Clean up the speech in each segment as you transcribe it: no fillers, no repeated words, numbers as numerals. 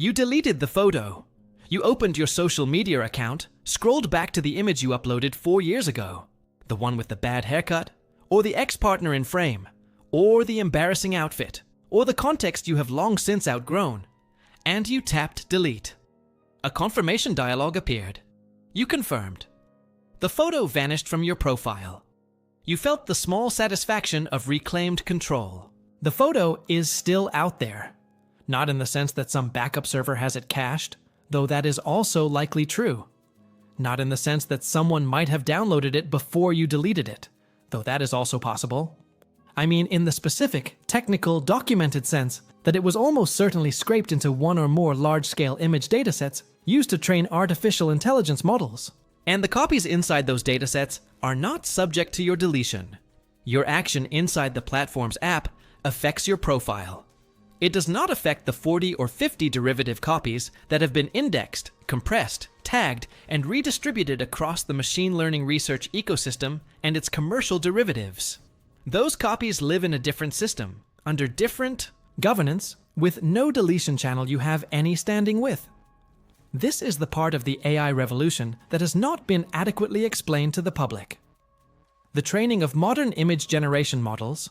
You deleted the photo. You opened your social media account, scrolled back to the image you uploaded 4 years ago, the one with the bad haircut, or the ex-partner in frame, or the embarrassing outfit, or the context you have long since outgrown, and you tapped delete. A confirmation dialog appeared. You confirmed. The photo vanished from your profile. You felt the small satisfaction of reclaimed control. The photo is still out there. Not in the sense that some backup server has it cached, though that is also likely true. Not in the sense that someone might have downloaded it before you deleted it, though that is also possible. I mean in the specific, technical, documented sense that it was almost certainly scraped into one or more large-scale image datasets used to train artificial intelligence models. And the copies inside those datasets are not subject to your deletion. Your action inside the platform's app affects your profile. It does not affect the 40 or 50 derivative copies that have been indexed, compressed, tagged, and redistributed across the machine learning research ecosystem and its commercial derivatives. Those copies live in a different system, under different governance, with no deletion channel you have any standing with. This is the part of the AI revolution that has not been adequately explained to the public. The training of modern image generation models,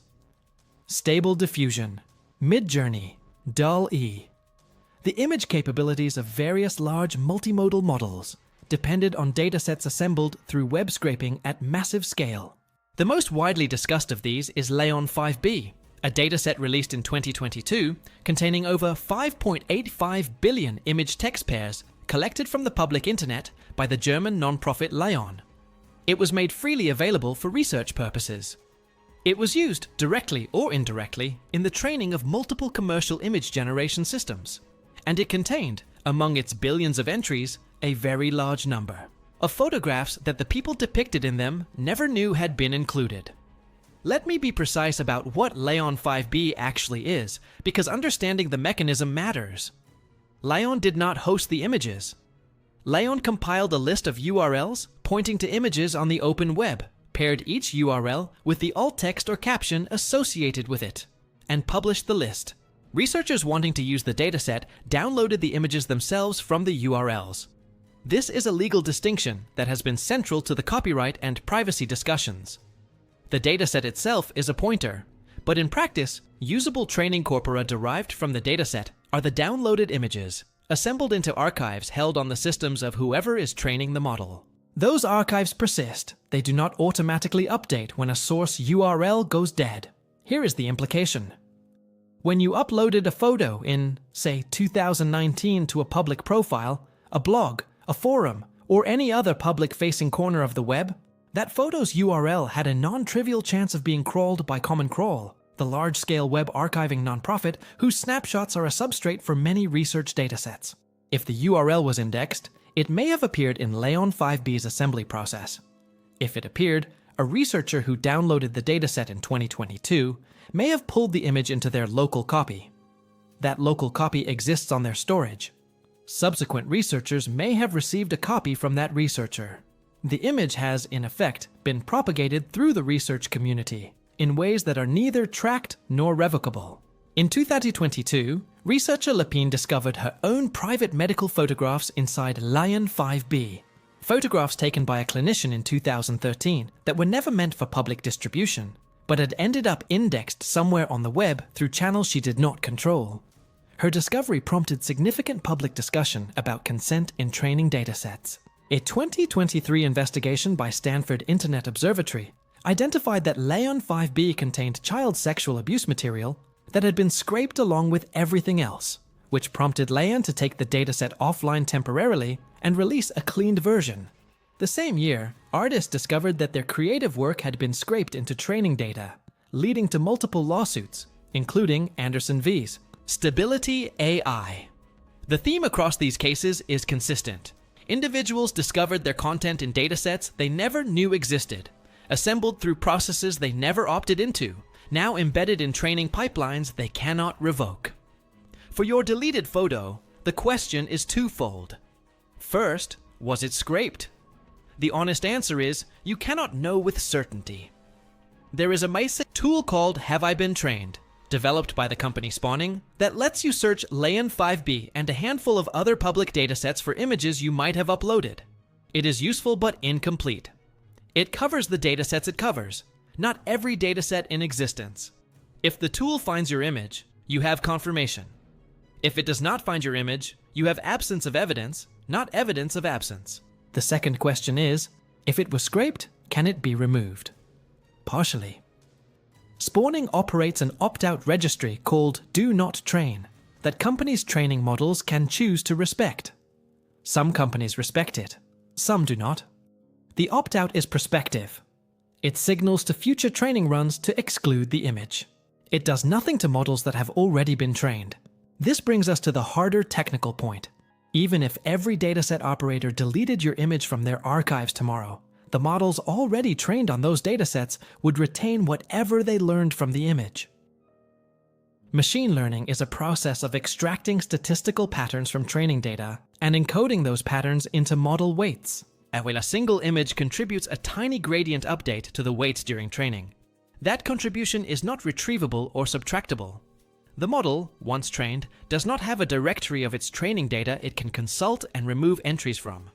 Stable Diffusion, Midjourney, DALL-E. The image capabilities of various large multimodal models depended on datasets assembled through web scraping at massive scale. The most widely discussed of these is Leon 5B, a dataset released in 2022 containing over 5.85 billion image text pairs collected from the public internet by the German nonprofit Leon. It was made freely available for research purposes. It was used, directly or indirectly, in the training of multiple commercial image generation systems, and it contained, among its billions of entries, a very large number of photographs that the people depicted in them never knew had been included. Let me be precise about what Leon 5B actually is, because understanding the mechanism matters. Leon did not host the images. Leon compiled a list of URLs pointing to images on the open web, paired each URL with the alt text or caption associated with it, and published the list. Researchers wanting to use the dataset downloaded the images themselves from the URLs. This is a legal distinction that has been central to the copyright and privacy discussions. The dataset itself is a pointer, but in practice, usable training corpora derived from the dataset are the downloaded images, assembled into archives held on the systems of whoever is training the model. Those archives persist. They do not automatically update when a source URL goes dead. Here is the implication. When you uploaded a photo in, say, 2019 to a public profile, a blog, a forum, or any other public-facing corner of the web, that photo's URL had a non-trivial chance of being crawled by Common Crawl, the large-scale web archiving nonprofit whose snapshots are a substrate for many research datasets. If the URL was indexed, it may have appeared in Leon 5B's assembly process. If it appeared, a researcher who downloaded the dataset in 2022 may have pulled the image into their local copy. That local copy exists on their storage. Subsequent researchers may have received a copy from that researcher. The image has, in effect, been propagated through the research community in ways that are neither tracked nor revocable. In 2022, researcher Lepine discovered her own private medical photographs inside Leon 5B, photographs taken by a clinician in 2013 that were never meant for public distribution, but had ended up indexed somewhere on the web through channels she did not control. Her discovery prompted significant public discussion about consent in training datasets. A 2023 investigation by Stanford Internet Observatory identified that Leon 5B contained child sexual abuse material that had been scraped along with everything else, which prompted Leon to take the dataset offline temporarily and release a cleaned version. The same year, artists discovered that their creative work had been scraped into training data, leading to multiple lawsuits, including Anderson v's Stability AI. The theme across these cases is consistent. Individuals discovered their content in datasets they never knew existed, assembled through processes they never opted into, now embedded in training pipelines they cannot revoke. For your deleted photo, the question is twofold. First, was it scraped? The honest answer is, you cannot know with certainty. There is a basic tool called Have I Been Trained, developed by the company Spawning, that lets you search Layan 5B and a handful of other public datasets for images you might have uploaded. It is useful but incomplete. It covers the datasets it covers, not every dataset in existence. If the tool finds your image, you have confirmation. If it does not find your image, you have absence of evidence, not evidence of absence. The second question is, if it was scraped, can it be removed? Partially. Spawning operates an opt-out registry called Do Not Train that companies' training models can choose to respect. Some companies respect it, some do not. The opt-out is prospective. It signals to future training runs to exclude the image. It does nothing to models that have already been trained. This brings us to the harder technical point. Even if every dataset operator deleted your image from their archives tomorrow, the models already trained on those datasets would retain whatever they learned from the image. Machine learning is a process of extracting statistical patterns from training data and encoding those patterns into model weights. And when a single image contributes a tiny gradient update to the weights during training, that contribution is not retrievable or subtractable. The model, once trained, does not have a directory of its training data it can consult and remove entries from.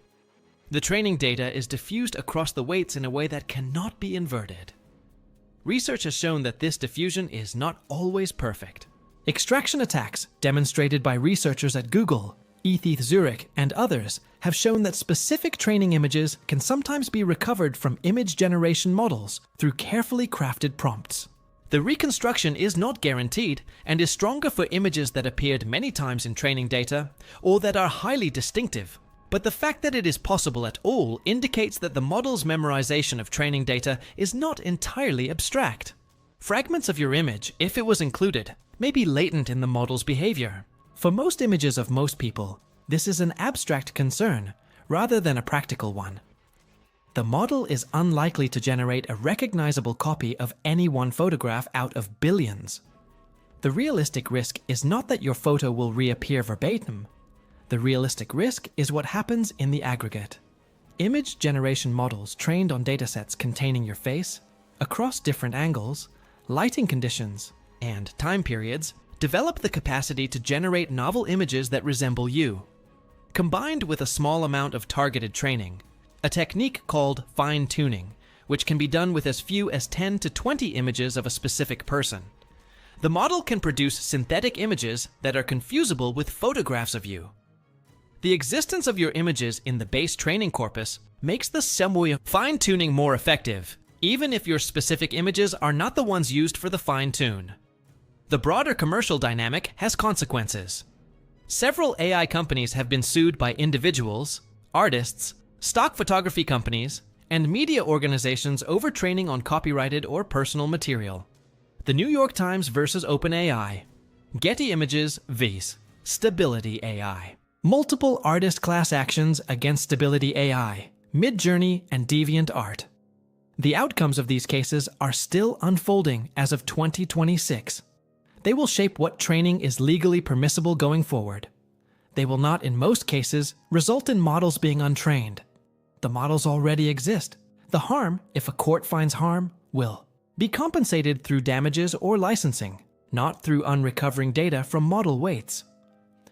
The training data is diffused across the weights in a way that cannot be inverted. Research has shown that this diffusion is not always perfect. Extraction attacks, demonstrated by researchers at Google, ETH Zurich, and others, have shown that specific training images can sometimes be recovered from image generation models through carefully crafted prompts. The reconstruction is not guaranteed and is stronger for images that appeared many times in training data or that are highly distinctive. But the fact that it is possible at all indicates that the model's memorization of training data is not entirely abstract. Fragments of your image, if it was included, may be latent in the model's behavior. For most images of most people, this is an abstract concern rather than a practical one. The model is unlikely to generate a recognizable copy of any one photograph out of billions. The realistic risk is not that your photo will reappear verbatim. The realistic risk is what happens in the aggregate. Image generation models trained on datasets containing your face, across different angles, lighting conditions, and time periods, develop the capacity to generate novel images that resemble you. Combined with a small amount of targeted training, a technique called fine-tuning, which can be done with as few as 10 to 20 images of a specific person, the model can produce synthetic images that are confusable with photographs of you. The existence of your images in the base training corpus makes the summary fine-tuning more effective, even if your specific images are not the ones used for the fine-tune. The broader commercial dynamic has consequences. Several AI companies have been sued by individuals, artists, stock photography companies, and media organizations over training on copyrighted or personal material. The New York Times versus OpenAI, Getty Images vs. Stability AI. Multiple artist class actions against Stability AI, Midjourney, and DeviantArt. The outcomes of these cases are still unfolding as of 2026. They will shape what training is legally permissible going forward. They will not, in most cases, result in models being untrained. The models already exist. The harm, if a court finds harm, will be compensated through damages or licensing, not through unrecovering data from model weights.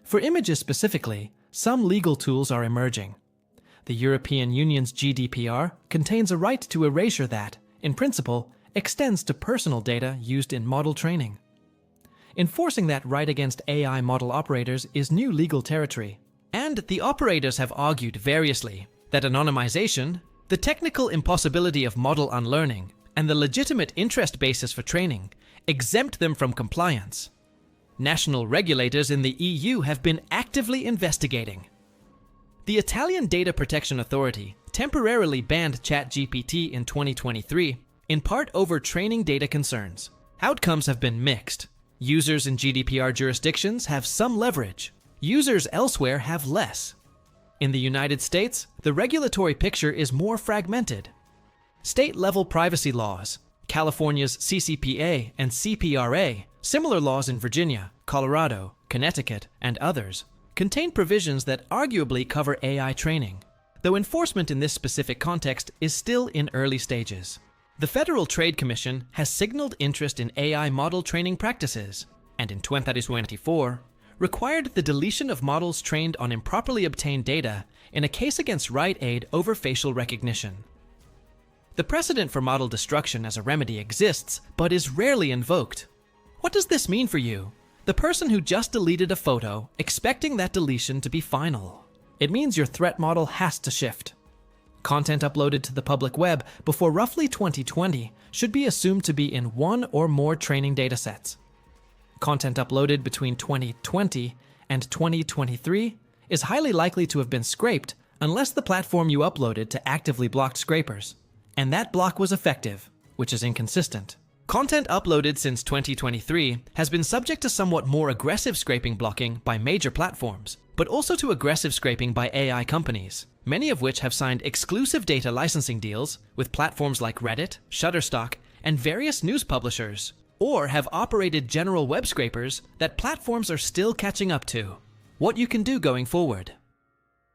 For images specifically, some legal tools are emerging. The European Union's GDPR contains a right to erasure that, in principle, extends to personal data used in model training. Enforcing that right against AI model operators is new legal territory, and the operators have argued variously that anonymization, the technical impossibility of model unlearning, and the legitimate interest basis for training exempt them from compliance. National regulators in the EU have been actively investigating. The Italian Data Protection Authority temporarily banned ChatGPT in 2023, in part over training data concerns. Outcomes have been mixed. Users in GDPR jurisdictions have some leverage. Users elsewhere have less. In the United States, the regulatory picture is more fragmented. State-level privacy laws, California's CCPA and CPRA, similar laws in Virginia, Colorado, Connecticut, and others, contain provisions that arguably cover AI training, though enforcement in this specific context is still in early stages. The Federal Trade Commission has signaled interest in AI model training practices, and in 2024, required the deletion of models trained on improperly obtained data in a case against Rite Aid over facial recognition. The precedent for model destruction as a remedy exists, but is rarely invoked. What does this mean for you, the person who just deleted a photo, expecting that deletion to be final? It means your threat model has to shift. Content uploaded to the public web before roughly 2020 should be assumed to be in one or more training datasets. Content uploaded between 2020 and 2023 is highly likely to have been scraped unless the platform you uploaded to actively blocked scrapers, and that block was effective, which is inconsistent. Content uploaded since 2023 has been subject to somewhat more aggressive scraping blocking by major platforms, but also to aggressive scraping by AI companies, many of which have signed exclusive data licensing deals with platforms like Reddit, Shutterstock, and various news publishers, or have operated general web scrapers that platforms are still catching up to. What you can do going forward.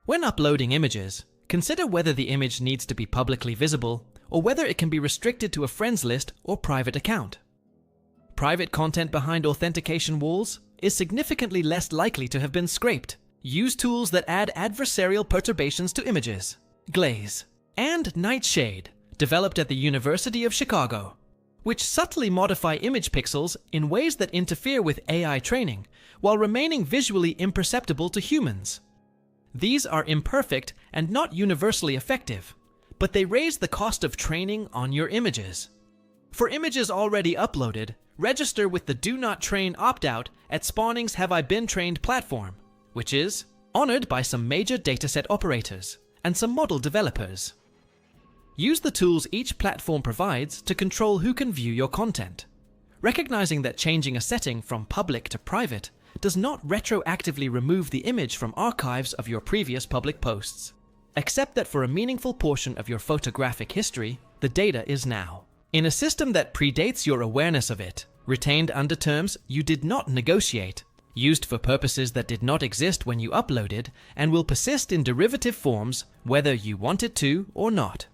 When uploading images, consider whether the image needs to be publicly visible or whether it can be restricted to a friends list or private account. Private content behind authentication walls is significantly less likely to have been scraped. Use tools that add adversarial perturbations to images. Glaze and Nightshade, developed at the University of Chicago, which subtly modify image pixels in ways that interfere with AI training while remaining visually imperceptible to humans. These are imperfect and not universally effective, but they raise the cost of training on your images. For images already uploaded, register with the Do Not Train opt-out at Spawning's Have I Been Trained platform, which is honored by some major dataset operators and some model developers. Use the tools each platform provides to control who can view your content, recognizing that changing a setting from public to private does not retroactively remove the image from archives of your previous public posts. Accept that for a meaningful portion of your photographic history, the data is now in a system that predates your awareness of it, retained under terms you did not negotiate, used for purposes that did not exist when you uploaded, and will persist in derivative forms whether you want it to or not.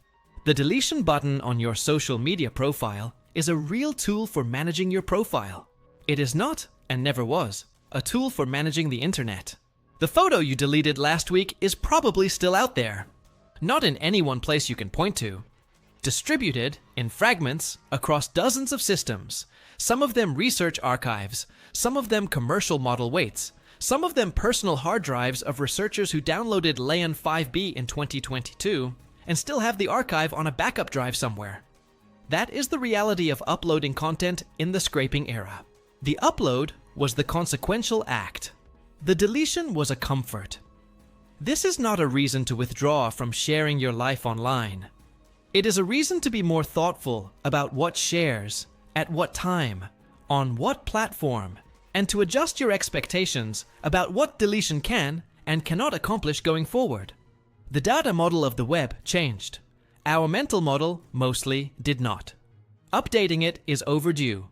The deletion button on your social media profile is a real tool for managing your profile. It is not, and never was, a tool for managing the internet. The photo you deleted last week is probably still out there, not in any one place you can point to. Distributed in fragments across dozens of systems, some of them research archives, some of them commercial model weights, some of them personal hard drives of researchers who downloaded Leon 5B in 2022 and still have the archive on a backup drive somewhere. That is the reality of uploading content in the scraping era. The upload was the consequential act. The deletion was a comfort. This is not a reason to withdraw from sharing your life online. It is a reason to be more thoughtful about what shares, at what time, on what platform, and to adjust your expectations about what deletion can and cannot accomplish going forward. The data model of the web changed. Our mental model mostly did not. Updating it is overdue.